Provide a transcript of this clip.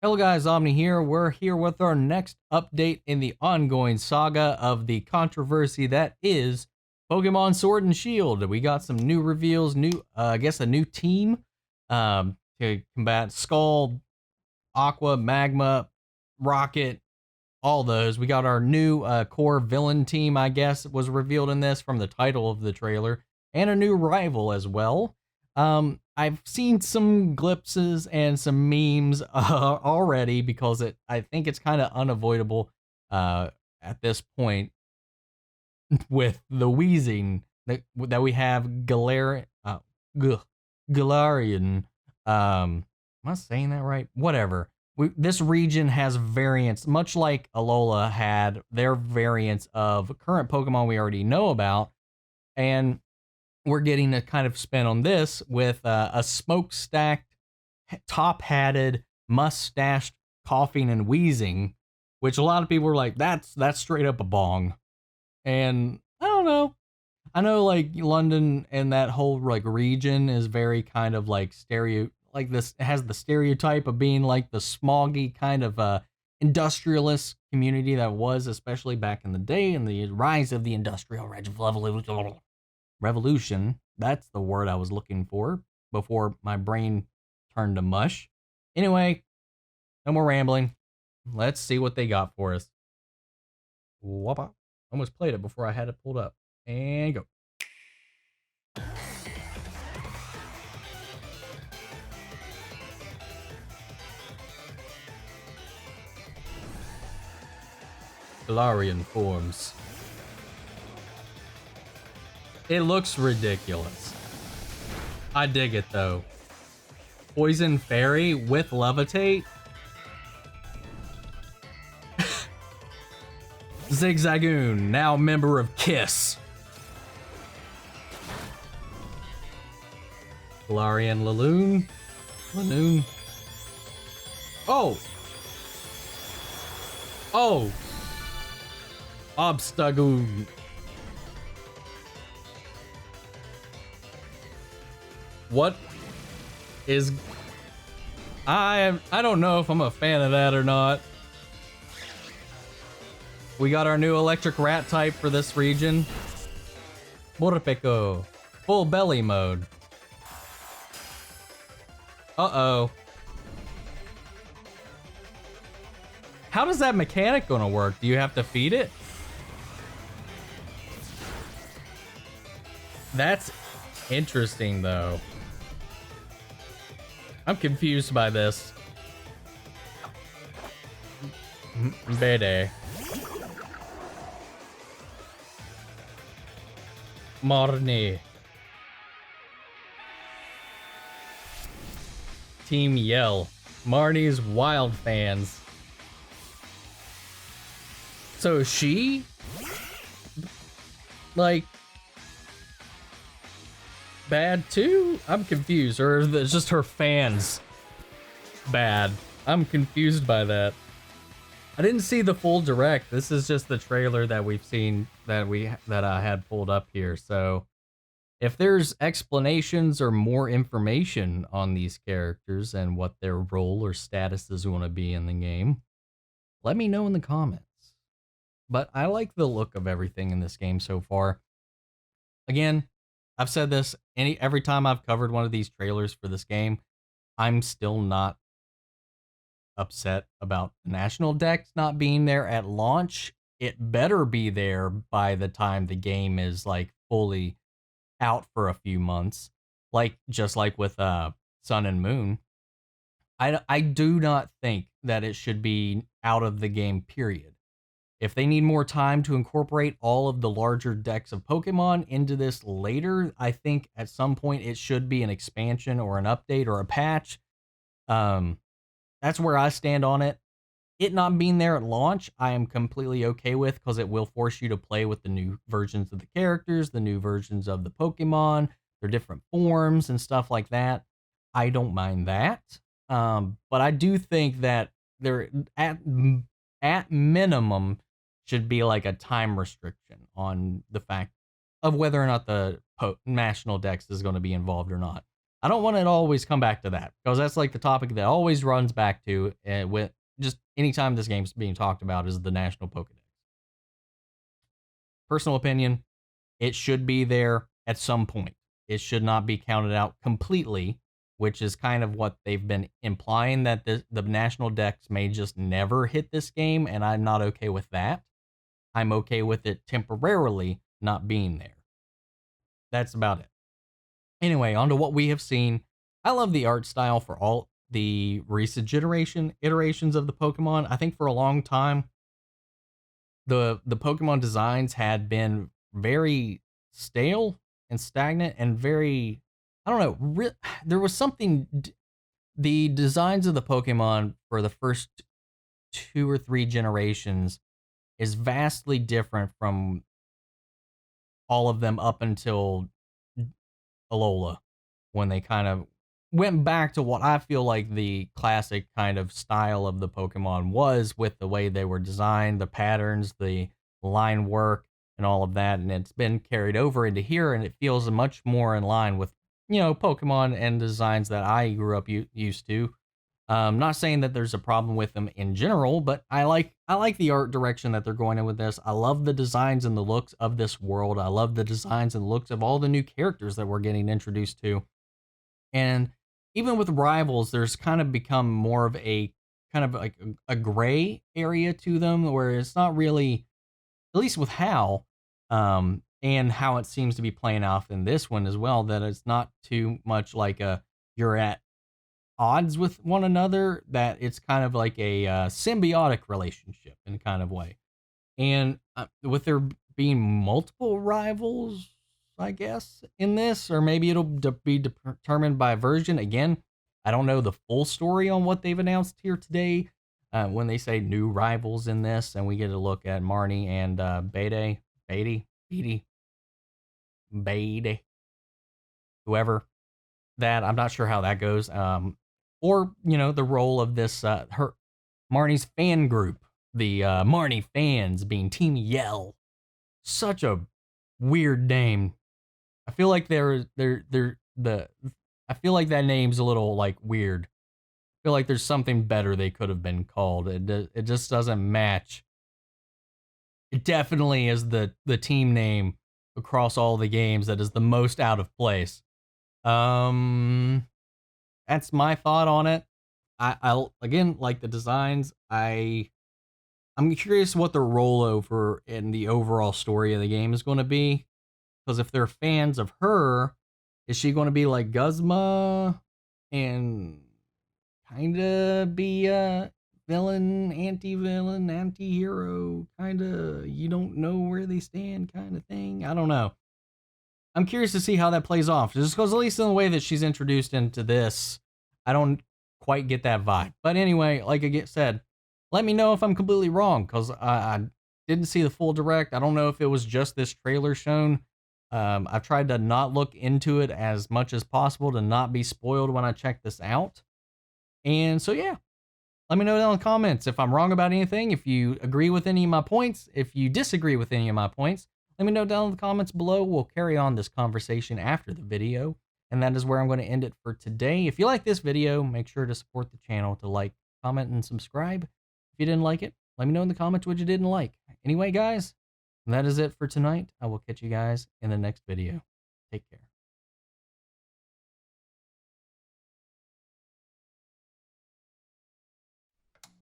Hello guys, Omni here. We're here with our next update in the ongoing saga of the controversy that is Pokemon Sword and Shield. We got some new reveals, I guess a new team to combat Skull, Aqua, Magma, Rocket, all those. We got our new core villain team, I guess, was revealed in this from the title of the trailer, and a new rival as well. I've seen some glimpses and some memes already because I think it's kind of unavoidable at this point with the Weezing that we have Galarian. Am I saying that right? Whatever. This region has variants, much like Alola had their variants of current Pokemon we already know about, and we're getting a kind of spin on this with a smokestacked, top-hatted, mustached, coughing and wheezing, which a lot of people were like, that's straight up a bong. And I don't know. I know like London and that whole like region is very kind of like this. It has the stereotype of being like the smoggy kind of industrialist community that was, especially back in the day, and the rise of the industrial revolution. That's the word I was looking for before my brain turned to mush. Anyway, no more rambling. Let's see what they got for us. Whoppa. Almost played it before I had it pulled up. And go. Galarian forms. It looks ridiculous. I dig it though. Poison Fairy with Levitate? Zigzagoon, now member of KISS. Galarian Laloon? Lanoon? Oh! Oh! Obstagoon. What is... I don't know if I'm a fan of that or not. We got our new electric rat type for this region. Morpeko. Full belly mode. Uh-oh. How does that mechanic gonna work? Do you have to feed it? That's interesting though. I'm confused by this. Bede. Marnie. Team Yell. Marnie's wild fans. So she? Like... bad too? I'm confused. Or is it just her fans bad? I'm confused by that. I didn't see the full direct. This is just the trailer that we've seen that I had pulled up here. So if there's explanations or more information on these characters and what their role or status is going to be in the game, let me know in the comments. But I like the look of everything in this game so far. Again, I've said this every time I've covered one of these trailers for this game, I'm still not upset about the National Dex not being there at launch. It better be there by the time the game is like fully out for a few months. Like just like with Sun and Moon. I do not think that it should be out of the game, period. If they need more time to incorporate all of the larger decks of Pokemon into this later, I think at some point it should be an expansion or an update or a patch. That's where I stand on it. It not being there at launch, I am completely okay with because it will force you to play with the new versions of the characters, the new versions of the Pokemon, their different forms and stuff like that. I don't mind that. But I do think that there at minimum should be like a time restriction on the fact of whether or not the National Dex is going to be involved or not. I don't want to always come back to that because that's like the topic that always runs back to with just anytime this game's being talked about is the National Pokedex. Personal opinion, it should be there at some point. It should not be counted out completely, which is kind of what they've been implying that the National Dex may just never hit this game, and I'm not okay with that. I'm okay with it temporarily not being there. That's about it. Anyway, on to what we have seen. I love the art style for all the recent generation iterations of the Pokemon. I think for a long time, the Pokemon designs had been very stale and stagnant and very, I don't know, there was something, the designs of the Pokemon for the first 2 or 3 generations is vastly different from all of them up until Alola, when they kind of went back to what I feel like the classic kind of style of the Pokemon was, with the way they were designed, the patterns, the line work, and all of that. And it's been carried over into here, and it feels much more in line with, Pokemon and designs that I grew up used to. Not saying that there's a problem with them in general, but I like the art direction that they're going in with this. I love the designs and the looks of this world. I love the designs and looks of all the new characters that we're getting introduced to. And even with rivals, there's kind of become more of a kind of like a gray area to them, where it's not really, at least with Hal, and how it seems to be playing off in this one as well, that it's not too much like you're at odds with one another, that it's kind of like a symbiotic relationship in a kind of way. And with there being multiple rivals, I guess, in this, or maybe it'll be determined by version. Again, I don't know the full story on what they've announced here today when they say new rivals in this, and we get a look at Marnie and Beatty, whoever that. I'm not sure how that goes. Or, the role of this, Marnie's fan group, the Marnie fans being Team Yell. Such a weird name. I feel like I feel like that name's a little like weird. I feel like there's something better they could have been called. It just doesn't match. It definitely is the team name across all the games that is the most out of place. That's my thought on it. I'll again, like the designs. I'm curious what the rollover in the overall story of the game is going to be, because if they're fans of her, is she going to be like Guzma and kind of be a villain, anti-villain, anti-hero, kind of you don't know where they stand kind of thing? I don't know. I'm curious to see how that plays off, just because at least in the way that she's introduced into this, I don't quite get that vibe. But anyway, like I said, let me know if I'm completely wrong, because I didn't see the full direct. I don't know if it was just this trailer shown. I've tried to not look into it as much as possible to not be spoiled when I check this out. And so, yeah, let me know down in the comments if I'm wrong about anything, if you agree with any of my points, if you disagree with any of my points. Let me know down in the comments below. We'll carry on this conversation after the video. And that is where I'm going to end it for today. If you like this video, make sure to support the channel, to like, comment, and subscribe. If you didn't like it, let me know in the comments what you didn't like. Anyway, guys, that is it for tonight. I will catch you guys in the next video. Take care.